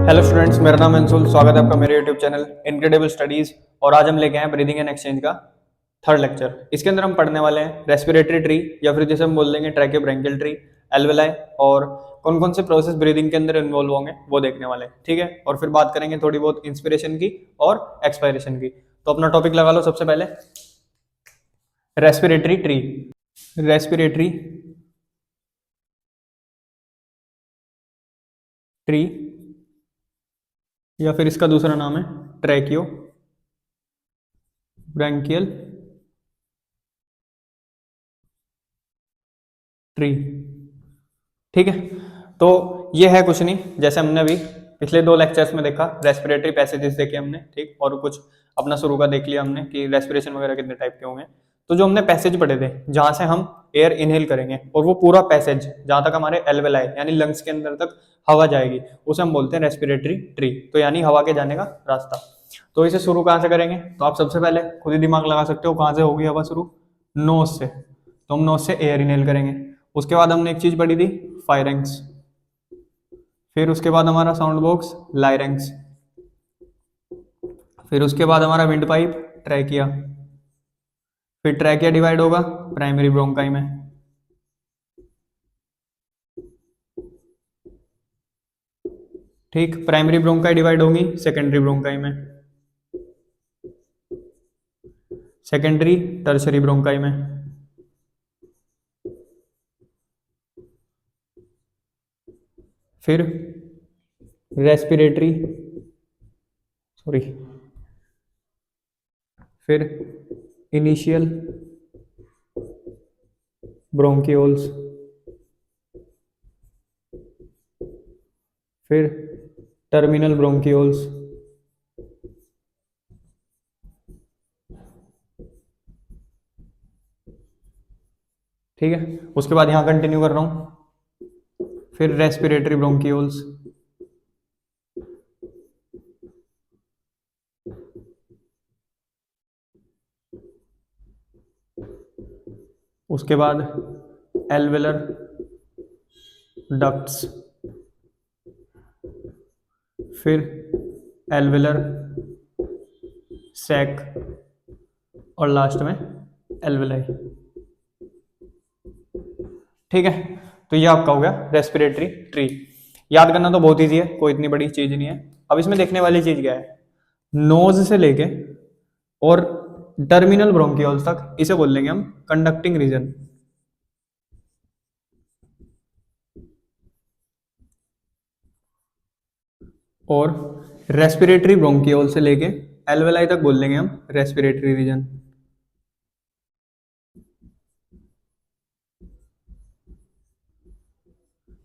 Hello students, मेरा नाम अंशुल। स्वागत है आपका मेरे यूट्यूब चैनल इनक्रेडिबल स्टडीज। और आज हम लेके आए ब्रीदिंग एंड एक्सचेंज का थर्ड लेक्चर। इसके अंदर हम पढ़ने वाले हैं रेस्पिरेटरी ट्री, या फिर जैसे हम बोल देंगे ट्रैकियोब्रैंकियल ट्री, एल्वेलाई, और कौन कौन से प्रोसेस ब्रीदिंग के अंदर इन्वॉल्व होंगे वो देखने वाले हैं। ठीक है, और फिर बात करेंगे थोड़ी बहुत इंस्पिरेशन की और एक्सपायरेशन की। तो अपना टॉपिक लगा लो सबसे पहले, रेस्पिरेटरी ट्री। रेस्पिरेटरी ट्री या फिर इसका दूसरा नाम है ट्रैकियो ब्रैंकियल ट्री। ठीक है, तो ये है कुछ नहीं, जैसे हमने अभी पिछले 2 लेक्चर्स में देखा, रेस्पिरेटरी पैसेजेस देखे हमने, ठीक, और कुछ अपना शुरू का देख लिया हमने कि रेस्पिरेशन वगैरह कितने टाइप के होंगे। तो जो हमने पैसेज पढ़े थे जहां से हम एयर इनहेल करेंगे, और वो पूरा पैसेज जहां तक हमारे एल्वेलाई यानी लंग्स के अंदर तक हवा जाएगी, उसे हम बोलते हैं रेस्पिरेटरी ट्री। तो यानी हवा के जाने का रास्ता। तो इसे शुरू कहाँ से करेंगे? तो आप सबसे पहले खुद ही दिमाग लगा सकते हो कहाँ से होगी हवा शुरू। नोज से। तो हम नोज से एयर इनहेल करेंगे। उसके बाद हमने एक चीज पढ़ी थी, फायरेंक्स। फिर उसके बाद हमारा साउंड बॉक्स लायरेंक्स। फिर उसके बाद हमारा विंड पाइप ट्रैकिया। फिर ट्रैकिया डिवाइड होगा प्राइमरी ब्रोंकाई में। ठीक, प्राइमरी ब्रोंकाई डिवाइड होंगी सेकेंडरी ब्रोंकाई में, सेकेंडरी टर्शरी ब्रोंकाई में। फिर रेस्पिरेटरी सॉरी फिर इनिशियल ब्रोंकियोल्स। फिर टर्मिनल ब्रोंकियोल्स। ठीक है, उसके बाद यहां कंटिन्यू कर रहा हूं। फिर रेस्पिरेटरी ब्रोंकियोल्स। उसके बाद एल्वेलर डक्ट्स। फिर एल्वेलर सैक, और लास्ट में एल्वेलाई। ठीक है, तो ये आपका हो गया रेस्पिरेटरी ट्री। याद करना तो बहुत इजी है, कोई इतनी बड़ी चीज नहीं है। अब इसमें देखने वाली चीज क्या है, नोज से लेके और टर्मिनल ब्रोंकियोल्स तक इसे बोल लेंगे हम कंडक्टिंग रीजन। और रेस्पिरेटरी ब्रोंकियोल से लेके एल्वेलाई तक बोल लेंगे हम रेस्पिरेटरी रीजन।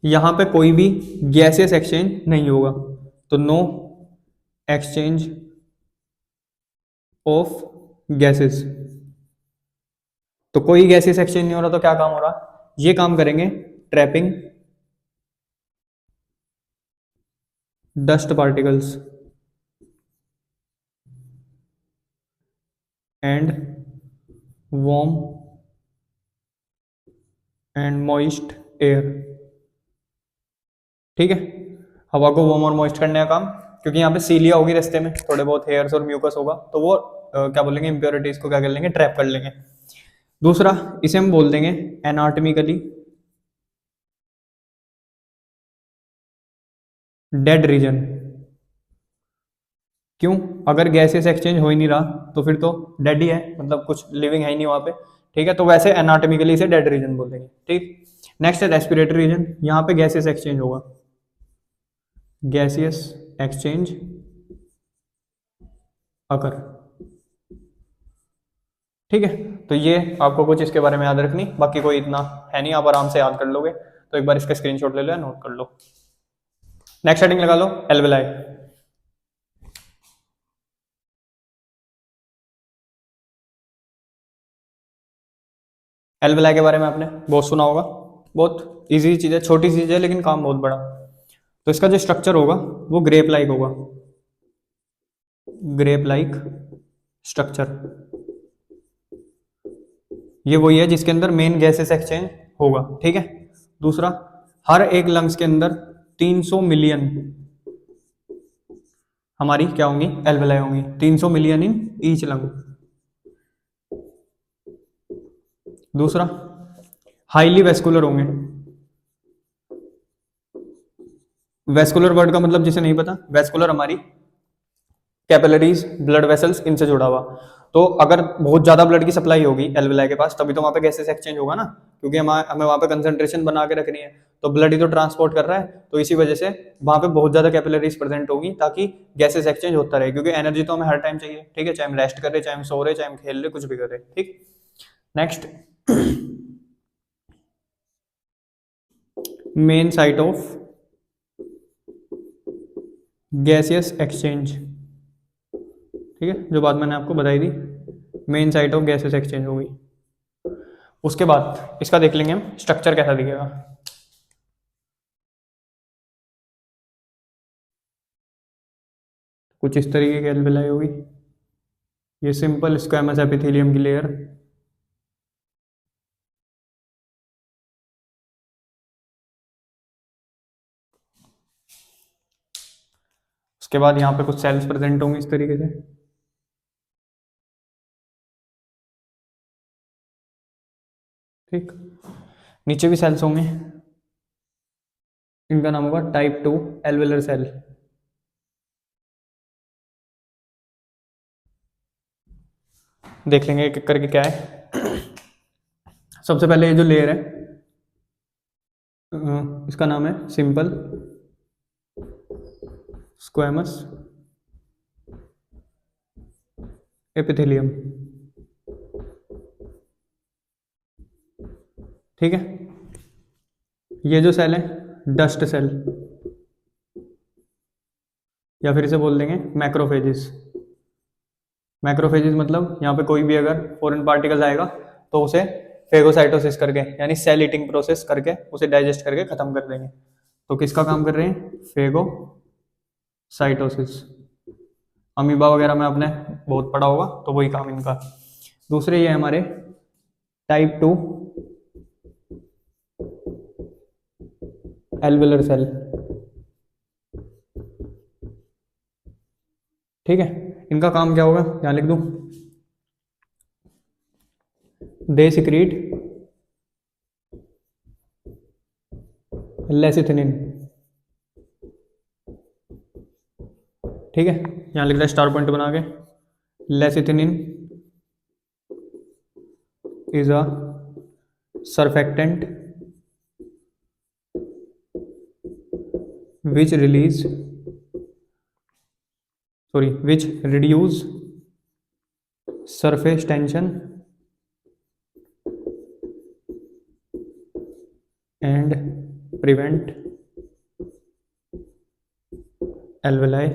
यहां पे कोई भी गैसियस एक्सचेंज नहीं होगा, तो नो एक्सचेंज ऑफ गैसेस। तो कोई गैसियस एक्सचेंज नहीं हो रहा, तो क्या काम हो रहा? ये काम करेंगे trapping dust particles and warm and moist air. ठीक है, हवा को वार्म और मॉइस्ट करने का काम, क्योंकि यहाँ पे सीलिया होगी रास्ते में, थोड़े बहुत हेयर्स और म्यूकस होगा, तो वो क्या बोलेंगे, इंप्योरिटीज को क्या कर लेंगे, ट्रैप कर लेंगे। दूसरा, इसे हम बोल देंगे एनाटॉमिकली डेड रीजन। क्यों? अगर गैसेस एक्सचेंज हो ही नहीं रहा तो फिर तो डेड ही है, मतलब कुछ लिविंग है ही नहीं वहां पे। ठीक है, तो वैसे एनाटॉमिकली इसे डेड रीजन बोल देंगे। ठीक, नेक्स्ट है रेस्पिरेटरी रीजन। यहाँ पे गैसेस एक्सचेंज होगा, गैसियस एक्सचेंज अकर। ठीक है, तो ये आपको कुछ इसके बारे में याद रखनी, बाकी कोई इतना है नहीं, आप आराम से याद कर लोगे। तो एक बार इसका स्क्रीनशॉट ले लो या नोट कर लो। नेक्स्ट हेडिंग लगा लो, एल्वेलाई। एल्वेलाई के बारे में आपने बहुत सुना होगा, बहुत इजी चीज है, छोटी चीज है लेकिन काम बहुत बड़ा। तो इसका जो स्ट्रक्चर होगा वो ग्रेप लाइक होगा, ग्रेप लाइक स्ट्रक्चर। ये वही है जिसके अंदर मेन गैसेस एक्सचेंज होगा। ठीक है, दूसरा, हर एक लंग्स के अंदर 300 मिलियन हमारी क्या होंगी, एल्वेलाई होंगी, 300 मिलियन इन ईच लंग। दूसरा, हाईली वेस्कुलर होंगे। वेस्कुलर वर्ड का मतलब जिसे नहीं पता, वेस्कुलर हमारी कैपिलरीज, ब्लड वेसल्स, इनसे जुड़ा हुआ। तो अगर बहुत ज्यादा ब्लड की सप्लाई होगी एल्वेलाई के पास, तभी तो वहां पे गैसेस एक्सचेंज होगा ना, क्योंकि हमें वहां पे कंसंट्रेशन बना के रखनी है, तो ब्लड ही तो ट्रांसपोर्ट कर रहा है, तो इसी वजह से वहां पे बहुत ज्यादा कैपिलरीज प्रेजेंट होगी, ताकि गैसेस एक्सचेंज होता रहे, क्योंकि एनर्जी तो हमें हर टाइम चाहिए, ठीक है, चाहे हम रेस्ट कर रहे, चाहे हम सो रहे, चाहे हम खेल रहे, कुछ भी कर रहे, ठीक। Next, main site of gaseous exchange, ठीक है, जो बात मैंने आपको बताई थी, main site of gases exchange होगी। उसके बाद इसका देख लेंगे हम स्ट्रक्चर कैसा दिखेगा। कुछ इस तरीके की एल्वेलाई होगी, ये सिंपल स्क्वैमस एपिथेलियम की लेयर, उसके बाद यहाँ पे कुछ सेल्स प्रेजेंट होंगे इस तरीके से, ठीक। नीचे भी सेल्स होंगे, इनका नाम होगा टाइप 2 एल्वेलर सेल। देख लेंगे एक एक करके क्या है। सबसे पहले ये जो लेयर है, इसका नाम है सिंपल स्क्वैमस एपिथेलियम, ठीक है। ये जो सेल है डस्ट सेल, या फिर इसे बोल देंगे मैक्रोफेजिस। मैक्रोफेजिस मतलब यहाँ पे कोई भी अगर फॉरेन पार्टिकल आएगा तो उसे फेगोसाइटोसिस करके, यानी सेल ईटिंग प्रोसेस करके, उसे डाइजेस्ट करके खत्म कर देंगे। तो किसका काम कर रहे हैं, फेगोसाइटोसिस। अमीबा वगैरह में आपने बहुत पढ़ा होगा, तो वही काम इनका। दूसरे ये हमारे टाइप 2 एल्वेलर सेल, ठीक है। इनका काम क्या होगा, यहाँ लिख दूं, दे सिक्रीट लेसिथिनिन, ठीक है। यहाँ लिख रहा है स्टार पॉइंट बना के, lecithin is a surfactant which reduce surface tension and prevent alveoli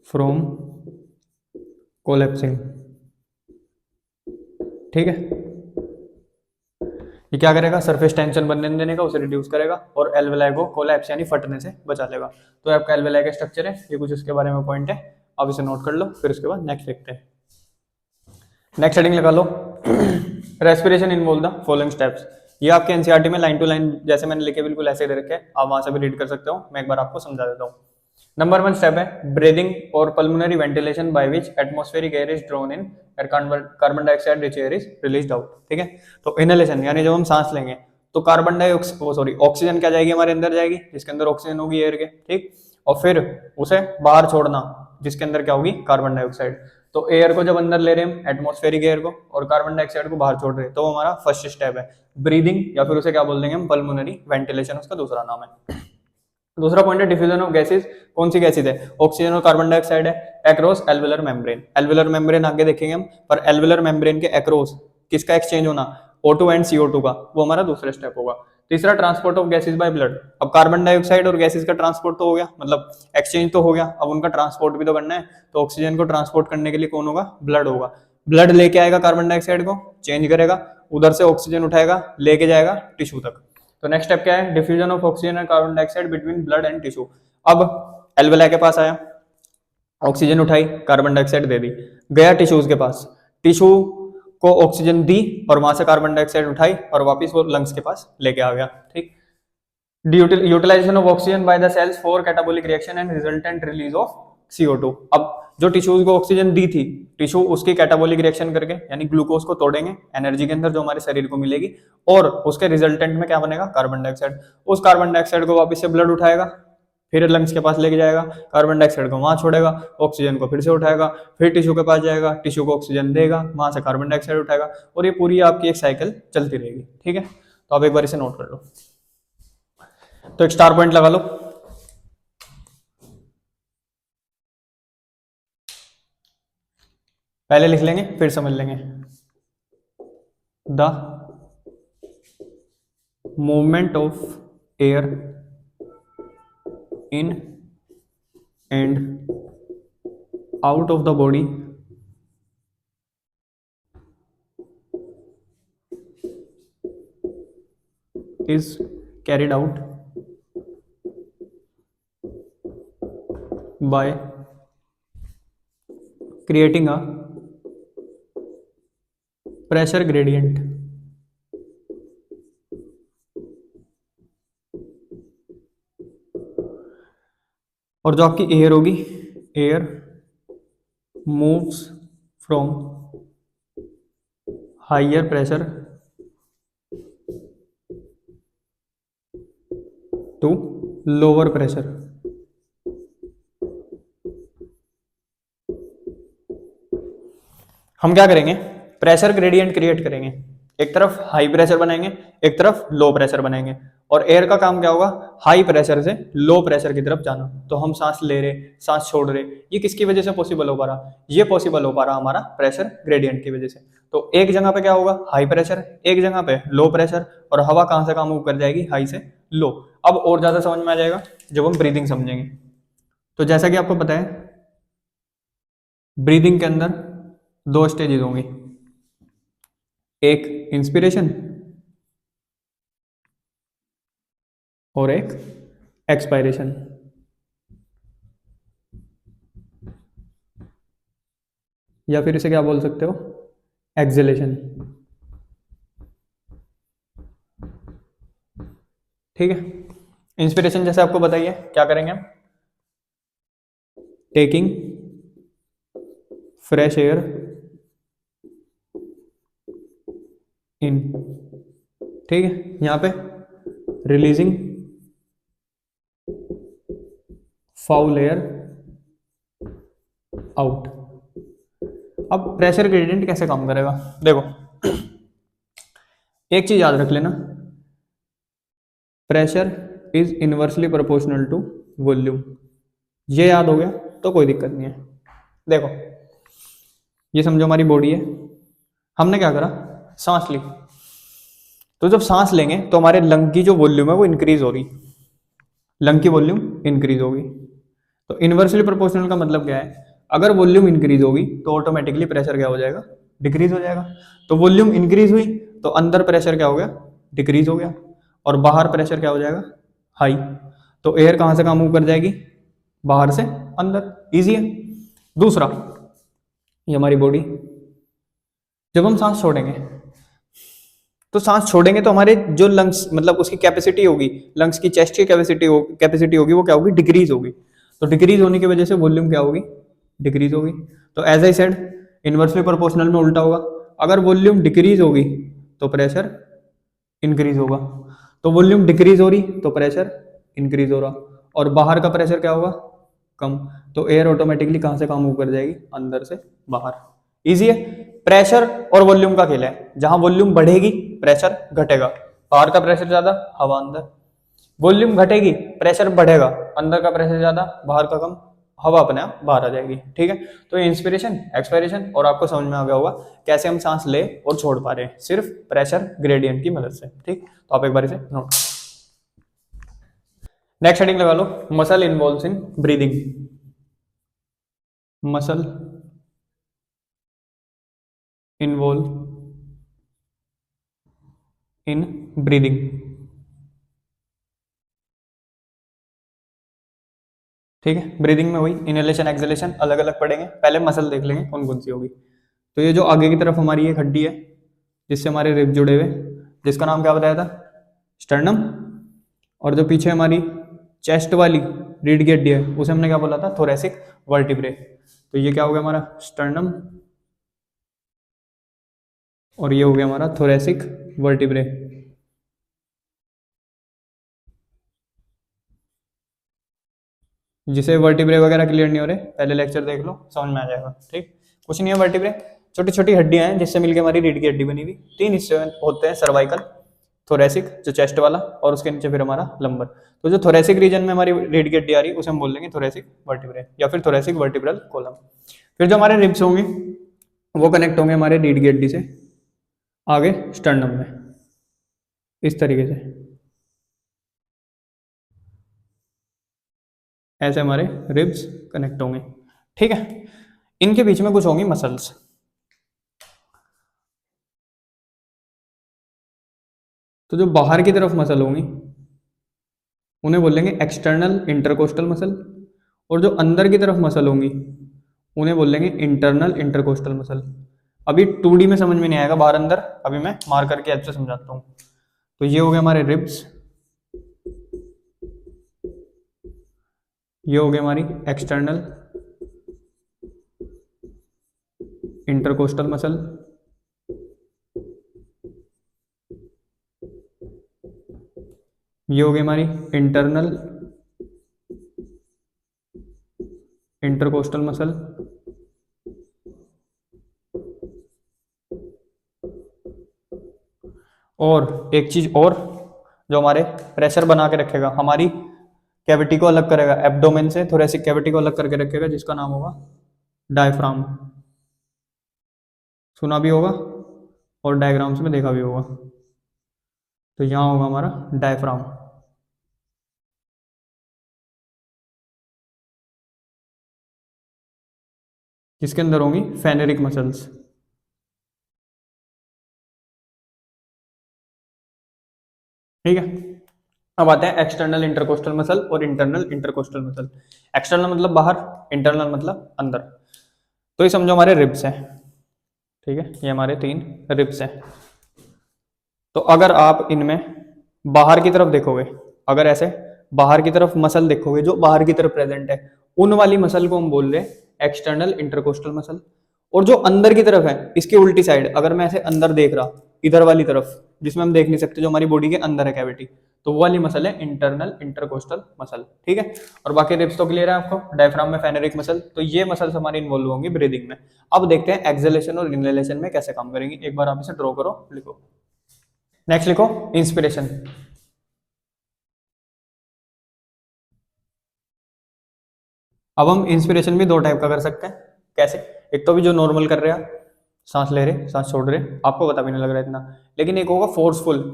from collapsing, ठीक है। ये क्या करेगा, सरफेस टेंशन बनने देने का, उसे रिड्यूस करेगा, और एल्वेलाई को कोलैप्स यानी फटने से बचा लेगा। तो आपका एल्वेलाई का स्ट्रक्चर है, ये कुछ इसके बारे में पॉइंट है, आप इसे नोट कर लो, फिर उसके बाद नेक्स्ट देखते हैं। नेक्स्ट हेडिंग लगा लो, respiration involve the following steps. ये आपके एनसीईआरटी में लाइन टू लाइन जैसे मैंने लिखे बिल्कुल ऐसे दे रखे हैं, आप वहां से भी रीड कर सकते हो, मैं एक बार आपको समझा देता हूँ। नंबर 1 स्टेप है ब्रीदिंग और pulmonary ventilation by which atmospheric air is drawn in and carbon dioxide rich air is released out, ठीक है। तो इनहेलेशन यानी जब हम सांस लेंगे तो कार्बन डाइऑक्साइड ऑक्सीजन क्या जाएगी, हमारे अंदर जाएगी, जिसके अंदर ऑक्सीजन होगी एयर के, ठीक। और फिर उसे बाहर छोड़ना, जिसके अंदर क्या होगी, कार्बन डाइऑक्साइड। तो एयर को जब अंदर ले रहे हैं एटमॉस्फेरिक एयर को, और कार्बन डाइऑक्साइड को बाहर छोड़ रहे हैं, तो वो हमारा फर्स्ट स्टेप है ब्रीदिंग, या फिर उसे क्या बोल देंगे हम, पल्मोनरी वेंटिलेशन, उसका दूसरा नाम है। दूसरा पॉइंट है डिफ्यूजन ऑफ गैसेस। कौन सी गैसेज है, ऑक्सीजन और कार्बन डाइऑक्साइड है, across alveolar membrane. Alveolar membrane आगे देखेंगे हम, पर एल्वेलर मेम्ब्रेन के एक्रॉस किसका एक्सचेंज होना, O2 एंड CO2 का, वो हमारा दूसरा स्टेप होगा। तीसरा transport of gases by blood. अब कार्बन डाइऑक्साइड और गैसेज का ट्रांसपोर्ट तो हो गया, मतलब एक्सचेंज तो हो गया, अब उनका ट्रांसपोर्ट भी तो करना है। तो ऑक्सीजन को ट्रांसपोर्ट करने के लिए कौन होगा, ब्लड होगा। ब्लड लेके आएगा कार्बन डाइऑक्साइड को, चेंज करेगा, उधर से ऑक्सीजन उठाएगा, लेके जाएगा टिश्यू तक। तो नेक्स्ट स्टेप क्या है, diffusion of oxygen and carbon dioxide between blood and tissue. अब एल्वेलाई के पास आया, ऑक्सीजन उठाई, कार्बन डाइऑक्साइड दे दी, गया टिश्यूज के पास, टिश्यू को ऑक्सीजन दी और वहां से कार्बन डाइऑक्साइड उठाई और वापस वो लंग्स के पास लेके आ गया, ठीक। Utilisation of oxygen by the cells for catabolic reaction and resultant release of CO2। अब जो टिश्यूज को ऑक्सीजन दी थी, टिश्यू उसकी कैटाबोलिक रिएक्शन करके यानी ग्लूकोज को तोड़ेंगे एनर्जी के अंदर जो हमारे शरीर को मिलेगी, और उसके रिजल्टेंट में क्या बनेगा, कार्बन डाइऑक्साइड। उस कार्बन डाइऑक्साइड को वापस से ब्लड उठाएगा, फिर लंग्स के पास लेके जाएगा, कार्बन डाइऑक्साइड को वहां छोड़ेगा, ऑक्सीजन को फिर से उठाएगा, फिर टिश्यू के पास जाएगा, टिश्यू को ऑक्सीजन देगा, वहां से कार्बन डाइऑक्साइड उठाएगा, और ये पूरी आपकी एक साइकिल चलती रहेगी। ठीक है, तो आप एक बार इसे नोट कर लो। तो एक स्टार पॉइंट लगा लो। पहले लिख लेंगे फिर समझ लेंगे। The movement of air in and out of the body is carried out by creating a pressure gradient और जो आपकी एयर होगी, air moves from higher pressure to lower pressure. हम क्या करेंगे, प्रेशर ग्रेडियंट क्रिएट करेंगे, एक तरफ हाई प्रेशर बनाएंगे, एक तरफ लो प्रेशर बनाएंगे, और एयर का काम क्या होगा, हाई प्रेशर से लो प्रेशर की तरफ जाना। तो हम सांस ले रहे, सांस छोड़ रहे, ये किसकी वजह से पॉसिबल हो पा रहा, ये पॉसिबल हो पा रहा हमारा प्रेशर ग्रेडियंट की वजह से। तो एक जगह पे क्या होगा, हाई प्रेशर, एक जगह पे लो प्रेशर, और हवा कहां से कहां मूव कर जाएगी, हाई से लो। अब और ज्यादा समझ में आ जाएगा जब हम ब्रीदिंग समझेंगे। तो जैसा कि आपको पता है, ब्रीदिंग के अंदर दो स्टेजेस होंगी, एक इंस्पिरेशन और एक एक्सपायरेशन। या फिर इसे क्या बोल सकते हो, एक्सलेशन। ठीक है, इंस्पिरेशन जैसे आपको बताइए क्या करेंगे हम, टेकिंग फ्रेश एयर इन, ठीक है, यहां पे रिलीजिंग फाउल एयर आउट। अब प्रेशर ग्रेडियंट कैसे काम करेगा, देखो एक चीज याद रख लेना, pressure is inversely proportional to volume. ये याद हो गया तो कोई दिक्कत नहीं है। देखो ये समझो हमारी बॉडी है, हमने क्या करा, सांस ली, तो जब सांस लेंगे तो हमारे लंग की जो वॉल्यूम है वो इंक्रीज हो रही, लंग की वॉल्यूम इंक्रीज होगी। तो इनवर्सली प्रोपोर्शनल का मतलब क्या है, अगर वॉल्यूम इंक्रीज होगी तो ऑटोमेटिकली प्रेशर क्या हो जाएगा, डिक्रीज हो जाएगा। तो वॉल्यूम इंक्रीज हुई तो अंदर प्रेशर क्या हो गया, डिक्रीज हो गया, और बाहर प्रेशर क्या हो जाएगा, हाई। तो एयर कहां से कहां मूव कर जाएगी, बाहर से अंदर, इजी है। दूसरा, ये हमारी बॉडी, जब हम सांस छोड़ेंगे तो सांस छोड़ेंगे तो हमारे जो लंग्स, मतलब उसकी कैपेसिटी होगी, लंग्स की चेस्ट की कैपेसिटी होगी वो क्या होगी, डिक्रीज होगी। तो डिक्रीज होने की वजह से वॉल्यूम क्या होगी, डिक्रीज होगी। तो as I said, inversely proportional में उल्टा होगा, अगर वॉल्यूम डिक्रीज होगी तो प्रेशर इंक्रीज होगा, तो वॉल्यूम डिक्रीज हो रही तो प्रेशर इंक्रीज हो रहा, और बाहर का प्रेशर क्या होगा, कम। तो एयर ऑटोमेटिकली कहां से कहां मूव कर जाएगी, अंदर से बाहर। इजी है, प्रेशर और वॉल्यूम का खेल है, जहां वॉल्यूम बढ़ेगी प्रेशर घटेगा, बाहर का प्रेशर ज्यादा, हवा अंदर। वॉल्यूम घटेगी प्रेशर बढ़ेगा, अंदर का प्रेशर ज्यादा, बाहर का कम, हवा अपने आप बाहर आ जाएगी। ठीक है, तो ये इंस्पिरेशन, एक्सपायरेशन, और आपको समझ में आ गया होगा कैसे हम सांस ले और छोड़ पा रहे हैं, सिर्फ प्रेशर ग्रेडियंट की मदद से। ठीक, तो आप एक बार इसे नोट। नेक्स्ट हेडिंग लगा लो, muscle involves in breathing. Muscle involve in breathing. ठीक है, ब्रीदिंग में वही इनहेलेशन एक्सहेलेशन अलग अलग पढ़ेंगे, पहले मसल देख लेंगे कौन कौन सी होगी। तो ये जो आगे की तरफ हमारी एक हड्डी है जिससे हमारे रिब जुड़े हुए, जिसका नाम क्या बताया था, स्टर्नम, और जो पीछे हमारी चेस्ट वाली रीढ़ की हड्डी है उसे हमने क्या बोला था, थोरेसिक वर्टिब्रे। तो ये क्या हो गया हमारा स्टर्नम, और ये हो गया हमारा थोरेसिक वर्टिब्रे। जिसे वर्टिब्रे वगैरह क्लियर नहीं हो रहे पहले लेक्चर देख लो, समझ में आ जाएगा। ठीक, कुछ नहीं है, वर्टिब्रे छोटी छोटी हड्डियां हैं जिससे मिलकर हमारी रीढ़ की हड्डी बनी हुई। तीन हिस्से होते हैं, सर्वाइकल, थोरेसिक जो चेस्ट वाला, और उसके नीचे फिर हमारा लंबर। तो जो थोरेसिक रीजन में हमारी रीढ़ की हड्डी आ रही है उसे हम बोल देंगे थोरेसिक वर्टिब्रे या फिर थोरेसिक वर्टिब्रल कॉलम। फिर जो हमारे रिब्स होंगे वो कनेक्ट होंगे हमारे रीढ़ की हड्डी से आगे स्टर्नम में, इस तरीके से। ऐसे हमारे रिब्स कनेक्ट होंगे। ठीक है, इनके बीच में कुछ होंगी मसल्स। तो जो बाहर की तरफ मसल होंगी उन्हें बोलेंगे एक्सटर्नल इंटरकोस्टल मसल, और जो अंदर की तरफ मसल होंगी उन्हें बोलेंगे इंटरनल इंटरकोस्टल मसल। अभी 2D में समझ में नहीं आएगा बाहर अंदर, अभी मैं मार करके हेल्प से समझाता हूँ। तो ये हो गए हमारे रिब्स, ये हो गई हमारी एक्सटर्नल इंटरकोस्टल मसल, ये हो गई हमारी इंटरनल इंटरकोस्टल मसल, और एक चीज और जो हमारे प्रेशर बना के रखेगा, हमारी कैविटी को अलग करेगा एब्डोमेन से, थोरेसिक कैविटी को अलग करके रखेगा, जिसका नाम होगा डायफ्राम। सुना भी होगा और डायग्राम्स में देखा भी होगा। तो यहाँ होगा हमारा डायफ्राम, जिसके अंदर होंगी फेनेरिक मसल्स। ठीक है, अब आते हैं एक्सटर्नल इंटरकोस्टल मसल और इंटरनल इंटरकोस्टल मसल। एक्सटर्नल मतलब बाहर, इंटरनल मतलब अंदर। तो ये समझो हमारे रिब्स हैं। ठीक है, ये हमारे 3 रिब्स हैं। तो अगर आप इनमें बाहर की तरफ देखोगे, अगर ऐसे बाहर की तरफ मसल देखोगे जो बाहर की तरफ प्रेजेंट है, उन वाली मसल को हम बोल रहे हैं एक्सटर्नल इंटरकोस्टल मसल। और जो अंदर की तरफ है इसकी उल्टी साइड, अगर मैं ऐसे अंदर देख रहा इधर वाली तरफ जिसमें हम देख नहीं सकते, जो हमारी बॉडी के अंदर है कैविटी, तो वो वाली मसल है इंटरनल इंटरकोस्टल मसल। ठीक है, और बाकी रिब्स तो क्लियर है आपको, डायफ्राम में फेनेरिक मसल। तो ये मसल्स हमारी इन्वॉल्व होंगी ब्रीदिंग में। अब देखते हैं एक्सहेलेशन और इनहेलेशन में कैसे काम करेंगी। एक बार आप इसे ड्रॉ करो, लिखो। नेक्स्ट लिखो इंस्पिरेशन। अब हम इंस्पिरेशन भी 2 टाइप का कर सकते हैं। कैसे? एक तो भी जो नॉर्मल कर रहे हैं, सांस ले रहे सांस छोड़ रहे, आपको पता भी नहीं लग रहा इतना। लेकिन एक होगा फोर्सफुल,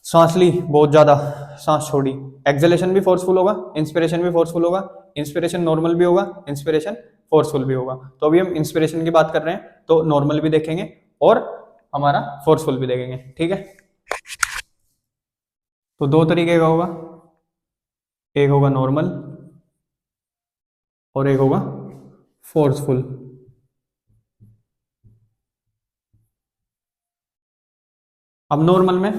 सांस ली बहुत ज्यादा, सांस छोड़ी। एक्सहेलेशन भी फोर्सफुल होगा, इंस्पिरेशन भी फोर्सफुल होगा। इंस्पिरेशन नॉर्मल भी होगा, इंस्पिरेशन फोर्सफुल भी होगा। तो अभी हम इंस्पिरेशन की बात कर रहे हैं, तो नॉर्मल भी देखेंगे और हमारा फोर्सफुल भी देखेंगे। ठीक है, तो 2 तरीके का होगा, एक होगा नॉर्मल और एक होगा फोर्सफुल। अब नॉर्मल में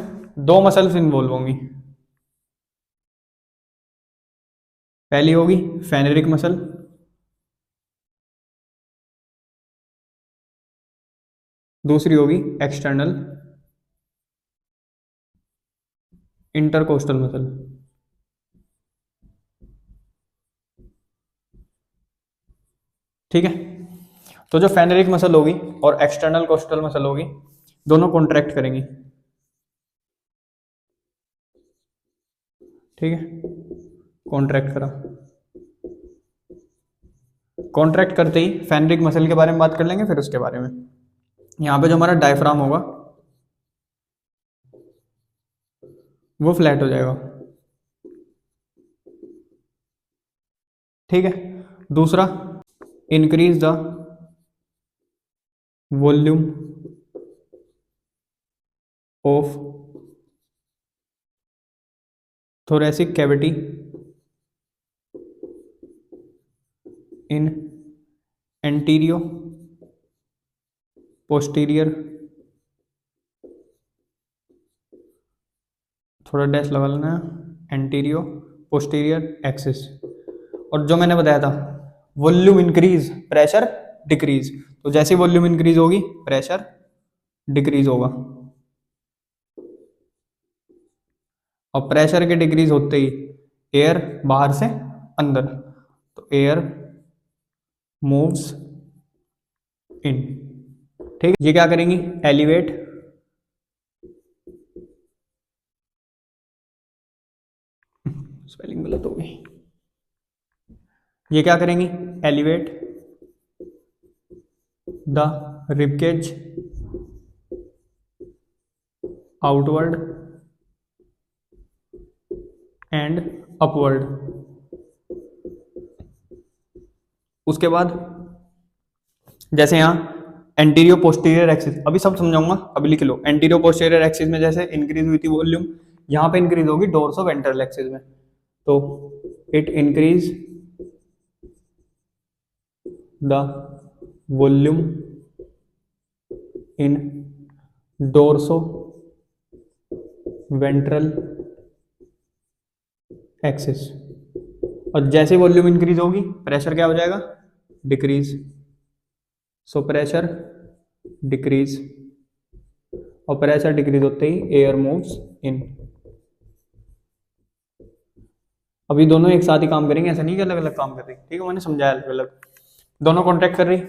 2 मसल्स इन्वॉल्व होंगी। पहली होगी फेनेरिक मसल, दूसरी होगी एक्सटर्नल इंटरकोस्टल मसल। ठीक है, तो जो फेनेरिक मसल होगी और एक्सटर्नल कोस्टल मसल होगी, दोनों कॉन्ट्रैक्ट करेंगी। ठीक है, कॉन्ट्रैक्ट करा, कॉन्ट्रैक्ट करते ही फेनेरिक मसल के बारे में बात कर लेंगे, फिर उसके बारे में। यहाँ पे जो हमारा डायफ्राम होगा वो फ्लैट हो जाएगा। ठीक है, दूसरा, increase the volume of thoracic cavity in anterior posterior, थोड़ा डैश लगा लेना है, एंटीरियो पोस्टीरियर एक्सिस। और जो मैंने बताया था वॉल्यूम इंक्रीज प्रेशर डिक्रीज, तो जैसे वॉल्यूम इंक्रीज होगी प्रेशर डिक्रीज होगा, और प्रेशर के डिक्रीज होते ही एयर बाहर से अंदर, तो एयर मूव्स इन। ठीक है, ये क्या करेंगी एलिवेट स्पेलिंग गलत हो गई, ये क्या करेंगी elevate the ribcage outward and upward. उसके बाद जैसे यहाँ एंटीरियो पोस्टीरियर एक्सिस, अभी सब समझाऊंगा, अभी लिख लो। एंटीरियो पोस्टीरियर एक्सिस में जैसे इंक्रीज हुई थी वॉल्यूम, यहाँ पे इंक्रीज होगी डोर्सो वेंट्रल एक्सिस में, तो it increase the volume in dorso ventral axis. और जैसे वॉल्यूम इंक्रीज होगी प्रेशर क्या हो जाएगा डिक्रीज, सो प्रेशर डिक्रीज, और प्रेशर डिक्रीज होते ही एयर मूव्स इन। अभी दोनों एक साथ ही काम करेंगे, ऐसा नहीं कि अलग अलग काम कर रही, ठीक है, मैंने समझाया अलग अलग, दोनों कॉन्ट्रैक्ट कर रही।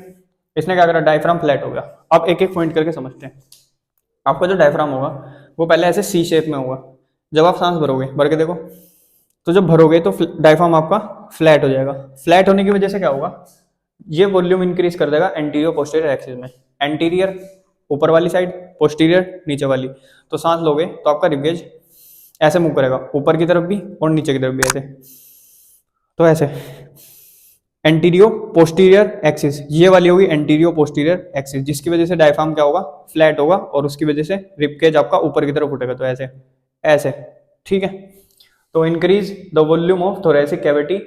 इसने क्या करा डायफ्राम फ्लैट हो गया। अब एक एक पॉइंट करके समझते हैं। आपका जो डायफ्राम होगा वो पहले ऐसे सी शेप में होगा, जब आप सांस भरोगे, भर के देखो, तो जब भरोगे तो डायफ्राम आपका फ्लैट हो जाएगा। फ्लैट होने की वजह से क्या होगा, ये वॉल्यूम इंक्रीज कर देगा एंटीरियर पोस्टीरियर एक्सिस में, एंटीरियर ऊपर वाली साइड, पोस्टीरियर नीचे वाली। तो सांस लोगे तो आपका रिबकेज ऐसे मूव करेगा, ऊपर की तरफ भी और नीचे की तरफ भी ऐसे, तो ऐसे एंटीरियो पोस्टीरियर एक्सिस, ये वाली होगी एंटीरियो पोस्टीरियर एक्सिस, जिसकी वजह से डायफ्राम क्या होगा फ्लैट होगा, और उसकी वजह से रिबकेज आपका ऊपर की तरफ उठेगा, तो ऐसे ऐसे, ठीक है। तो increase the volume of thoracic cavity,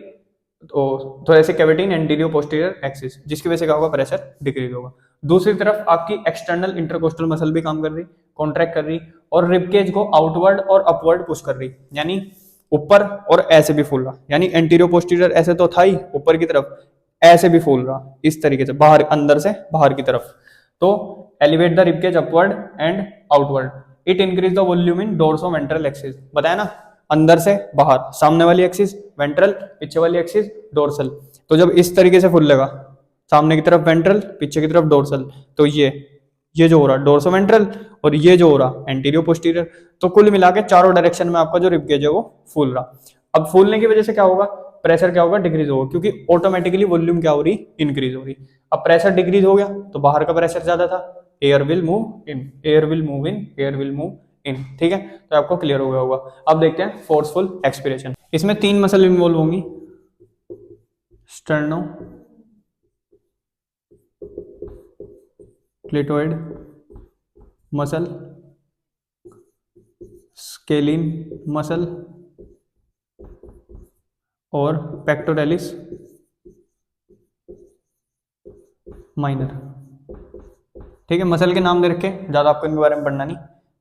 तो thoracic cavity in antero posterior axis, जिसकी वजह से क्या होगा प्रेशर डिक्रीज होगा। दूसरी तरफ आपकी एक्सटर्नल इंटरकोस्टल मसल भी काम कर रही, कॉन्ट्रैक्ट कर रही, और रिबकेज को आउटवर्ड और अपवर्ड पुश कर रही, यानी ऊपर और ऐसे भी फूल रहा, यानी एंटीरियो पोस्टीरियर ऐसे तो था ही ऊपर की तरफ, ऐसे भी फूल रहा इस तरीके से, बाहर अंदर से बाहर की तरफ। तो elevate the ribcage upward and outward, it increase the volume in dorso ventral axis, बताया ना, अंदर से बाहर, सामने वाली एक्सिस वेंट्रल, पीछे वाली एक्सिस डोर्सल। तो जब इस तरीके से फूलेगा, सामने की तरफ वेंट्रल, पीछे की तरफ डोर्सल, तो ये जो हो रहा डोर्सो वेंट्रल, और ये जो हो रहा एंटीरियो पोस्टीरियर, तो कुल मिला के चारों डायरेक्शन में आपका जो रिबकेज है वो फूल रहा। अब फूलने की वजह से क्या होगा, प्रेशर क्या होगा डिक्रीज होगा, क्योंकि ऑटोमेटिकली वॉल्यूम क्या हो रही इंक्रीज हो रही। अब प्रेशर डिक्रीज हो गया तो बाहर का प्रेशर ज्यादा था, air will move in, air will move in, air will move in, ठीक है। तो आपको क्लियर हो गया होगा। अब देखते हैं फोर्सफुल एक्सपिरेशन। इसमें 3 मसल इन्वॉल्व होंगी, स्टर्नो क्लेटोइड मसल, स्केलिन मसल, और पेक्टोरेलिस माइनर, ठीक है। मसल के नाम दे रखे, ज्यादा आपको इनके बारे में पढ़ना नहीं।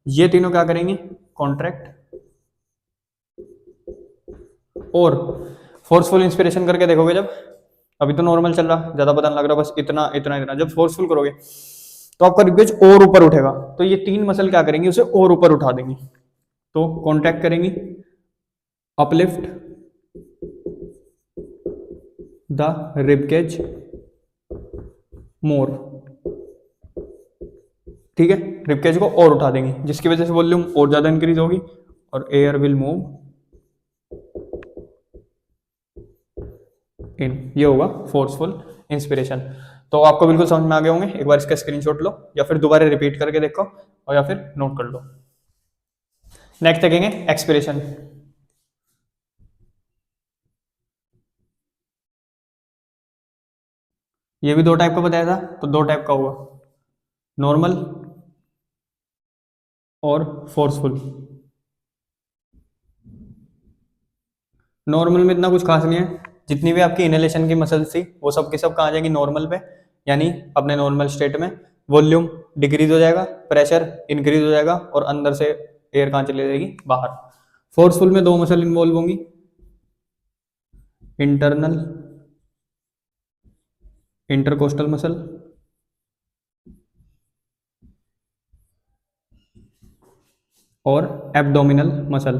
ये तीनों क्या करेंगे कॉन्ट्रैक्ट और फोर्सफुल इंस्पिरेशन करके देखोगे जब, अभी तो नॉर्मल चल रहा, ज्यादा पता नहीं लग रहा, बस इतना इतना इतना, जब फोर्सफुल करोगे तो आपका रिबकेज और ऊपर उठेगा, तो ये 3 मसल क्या करेंगी उसे और ऊपर उठा देंगी। तो कॉन्ट्रैक्ट करेंगी, अपलिफ्ट द रिबकेज मोर, ठीक है, रिबकेज को और उठा देंगी, जिसकी वजह से वॉल्यूम और ज्यादा इंक्रीज होगी, और एयर विल मूव इन, ये होगा फोर्सफुल इंस्पिरेशन। तो आपको बिल्कुल समझ में आ गए होंगे, एक बार इसका स्क्रीनशॉट लो, या फिर दोबारा रिपीट करके देखो, और या फिर नोट कर लो। नेक्स्ट देखेंगे एक्सपिरेशन। ये भी 2 टाइप का बताया था, तो 2 टाइप का हुआ, नॉर्मल और फोर्सफुल। नॉर्मल में इतना कुछ खास नहीं है, जितनी भी आपकी इनहेलेशन की मसल्स थी वो सब की सब कहाँ आ जाएंगी नॉर्मल पे, यानी अपने नॉर्मल स्टेट में वॉल्यूम डिक्रीज हो जाएगा, प्रेशर इंक्रीज हो जाएगा, और अंदर से एयर कहाँ चली जाएगी बाहर। फोर्सफुल में दो मसल इन्वॉल्व होंगी, इंटरनल इंटरकोस्टल मसल और एब्डोमिनल मसल।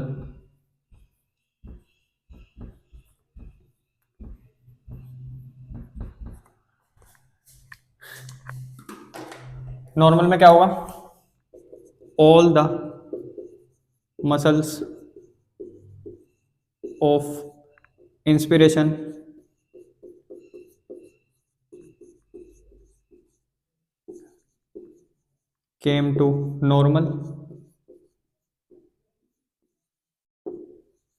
नॉर्मल में क्या होगा, all the muscles of inspiration came to normal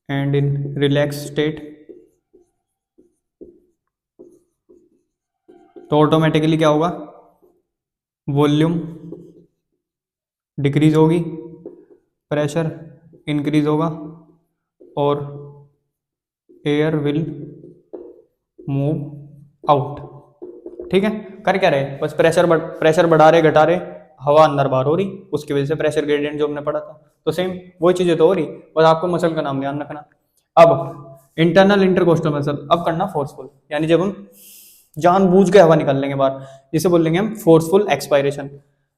and in relaxed state, तो ऑटोमेटिकली क्या होगा, वॉल्यूम डिक्रीज होगी, प्रेशर इंक्रीज होगा और एयर विल मूव आउट। ठीक है, कर क्या रहे, बस प्रेशर बढ़ा रहे घटा रहे, हवा अंदर बाहर हो रही, उसकी वजह से प्रेशर ग्रेडियंट जो हमने पढ़ा था, तो सेम वही चीजें तो हो रही, बस आपको मसल का नाम ध्यान रखना। अब इंटरनल इंटरकोस्टल मसल, अब करना फोर्सफुल, यानी जब हम जानबूझ के हवा निकाल लेंगे बाहर, जिसे बोल लेंगे हम फोर्सफुल एक्सपायरेशन।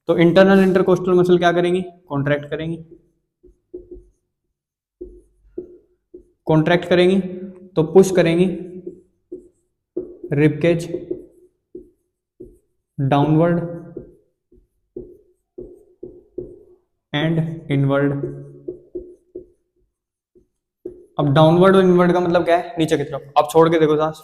तो इंटरनल इंटरकोस्टल मसल क्या करेंगी, कॉन्ट्रैक्ट करेंगी, कॉन्ट्रैक्ट करेंगी तो पुश करेंगी रिबकेज डाउनवर्ड एंड इनवर्ड। अब डाउनवर्ड और इनवर्ड का मतलब क्या है, नीचे की तरफ। आप छोड़ के देखो सांस,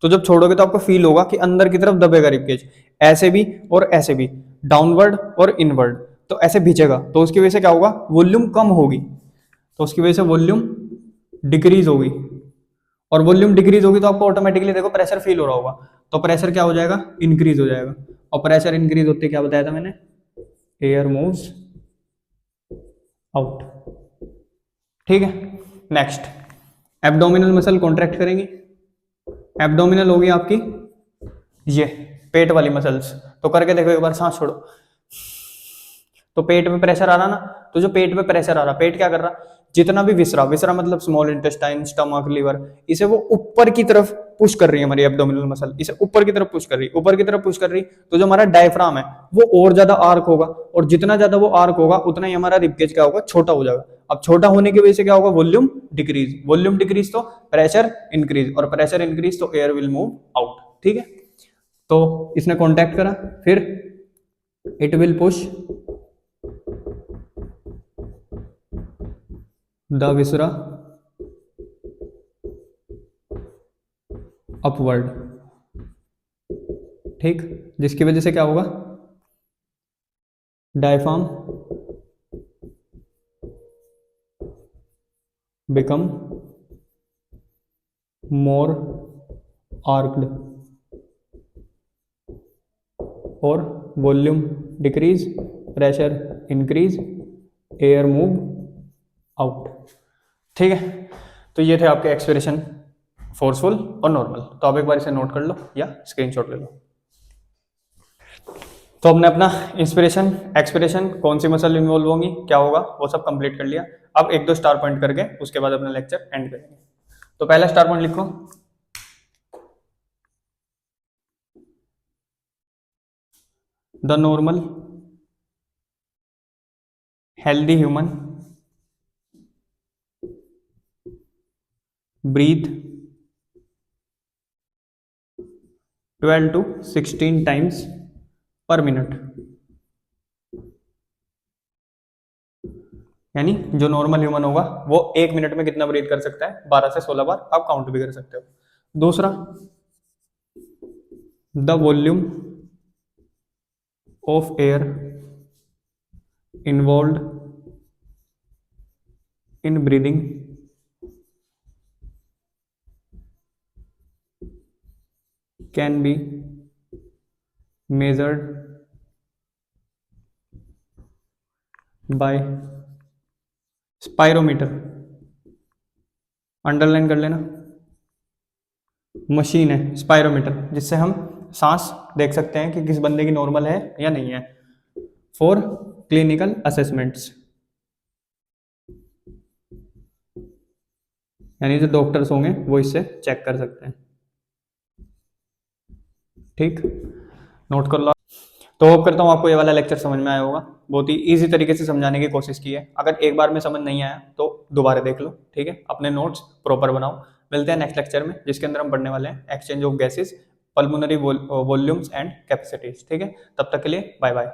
तो जब छोड़ोगे तो आपको फील होगा कि अंदर की तरफ दबेगा रिबकेज, ऐसे भी और ऐसे भी, डाउनवर्ड और इनवर्ड, तो ऐसे भींचेगा, तो उसकी वजह से क्या होगा, वॉल्यूम कम होगी, तो उसकी वजह से वॉल्यूम डिक्रीज होगी, और वॉल्यूम डिक्रीज होगी तो आपको ऑटोमेटिकली देखो प्रेशर फील हो रहा होगा, तो प्रेशर क्या हो जाएगा, इंक्रीज हो जाएगा, और प्रेशर इंक्रीज होते क्या बताया था मैंने, एयर मूव्स आउट। ठीक है, नेक्स्ट एब्डोमिनल मसल कॉन्ट्रैक्ट करेंगी। एब्डोमिनल होगी आपकी ये पेट वाली मसल्स, तो करके देखो एक बार, सांस छोड़ो, तो पेट में प्रेशर आ रहा ना, तो जो पेट में प्रेशर आ रहा, पेट क्या कर रहा, जितना भी विसरा, विसरा मतलब स्मॉल इंटेस्टाइन, स्टमक, लीवर, इसे वो ऊपर की तरफ पुश कर रही है हमारी एब्डोमिनल मसल, इसे ऊपर की तरफ पुश कर रही, ऊपर की तरफ पुश कर रही, तो जो हमारा डायफ्राम है वो और ज्यादा आर्क होगा, और जितना ज्यादा वो आर्क होगा उतना ही हमारा रिबकेज क्या होगा, छोटा हो जाएगा। अब छोटा होने की वजह से क्या होगा, वॉल्यूम डिक्रीज, वॉल्यूम डिक्रीज तो प्रेशर इंक्रीज, और प्रेशर इंक्रीज तो एयर विल मूव आउट। ठीक है, तो इसने कॉन्टैक्ट करा, फिर it will push the viscera upward. ठीक, जिसकी वजह से क्या होगा, डायफ्राम बिकम मोर आर्क्ड और volume decrease, pressure increase, air move out. ठीक है, तो ये थे आपके एक्सप्रेशन फोर्सफुल और नॉर्मल, तो आप एक बार इसे नोट कर लो या स्क्रीनशॉट ले लो। तो हमने अपना इंस्पिरेशन एक्सपिरेशन, कौन सी मसल इन्वॉल्व होंगी, क्या होगा, वो सब कंप्लीट कर लिया। अब एक दो स्टार पॉइंट करके उसके बाद अपना लेक्चर एंड करेंगे। तो पहला स्टार पॉइंट लिखो, the normal healthy human breathe 12 to 16 times per minute. यानी जो नॉर्मल ह्यूमन होगा वो 1 मिनट में कितना ब्रीथ कर सकता है, 12 से 16 बार, आप काउंट भी कर सकते हो। दूसरा, the volume of air involve in breathing can be measured by spirometer. Underline कर लेना, मशीन है स्पायरोमीटर, जिससे हम सांस देख सकते हैं कि किस बंदे की नॉर्मल है या नहीं है, फॉर क्लिनिकल असेसमेंट्स। यानी जो डॉक्टर्स होंगे वो इससे चेक कर सकते हैं। ठीक, नोट कर लो। तो होप करता हूँ आपको ये वाला लेक्चर समझ में आया होगा। बहुत ही इजी तरीके से समझाने की कोशिश की है। अगर एक बार में समझ नहीं आया तो दोबारा देख लो, ठीक है। अपने नोट्स प्रॉपर बनाओ। मिलते हैं नेक्स्ट लेक्चर में, जिसके अंदर हम पढ़ने वाले हैं exchange of gases, pulmonary volumes and capacities, ठीक है। तब तक के लिए बाय बाय।